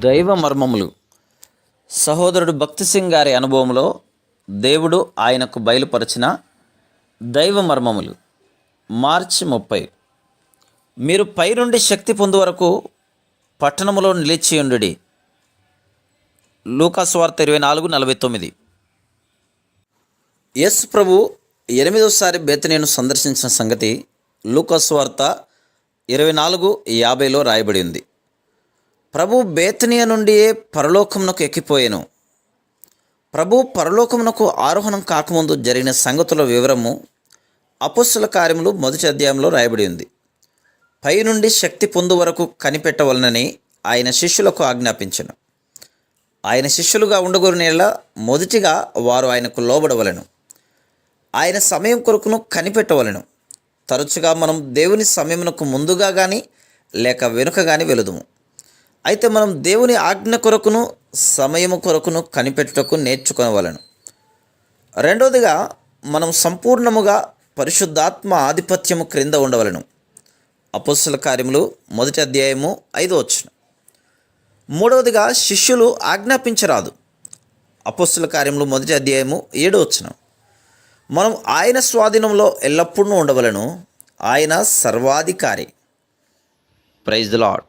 దైవ మర్మములు. సహోదరుడు భక్తి సింగ్ గారి అనుభవంలో దేవుడు ఆయనకు బయలుపరిచిన దైవ మర్మములు. మార్చి 30. మీరు పైనుండి శక్తి పొందు వరకు పట్టణములో నిలిచియుండుడి. లూకా సువార్త 24:49. యేసు ప్రభు 8వసారి బేతనీయును సందర్శించిన సంగతి లూకా సువార్త 24:50లో రాయబడి ఉంది. ప్రభు బేతనియ నుండి పరలోకమునకు ఎక్కిపోయెను. ప్రభు పరలోకమునకు ఆరోహణం కాకముందు జరిగిన సంగతుల వివరము అపొస్తలుల కార్యములు 1వ అధ్యాయంలో రాయబడి ఉంది. పైనుండి శక్తి పొందు వరకు కనిపెట్టవలనని ఆయన శిష్యులకు ఆజ్ఞాపించెను. ఆయన శిష్యులుగా ఉండగోరినేలా మొదటిగా వారు ఆయనకు లోబడవలెను. ఆయన సమయం కొరకును కనిపెట్టవలెను. తరచుగా మనం దేవుని సమయమునకు ముందుగా కానీ లేక వెనుక కానీ వెళుదుము. అయితే మనం దేవుని ఆజ్ఞ కొరకును సమయము కొరకును కనిపెట్టుటకు నేర్చుకొనవలెను. రెండవదిగా మనం సంపూర్ణముగా పరిశుద్ధాత్మ ఆధిపత్యము క్రింద ఉండవలెను. అపొస్తలుల కార్యములు 1వ అధ్యాయము 5వ వచనం. మూడవదిగా శిష్యులు ఆజ్ఞాపించరాదు. అపొస్తలుల కార్యములు 1వ అధ్యాయము 7వ వచనం. మనం ఆయన స్వాధీనంలో ఎల్లప్పుడూ ఉండవలెను. ఆయన సర్వాధికారి. Praise the lord.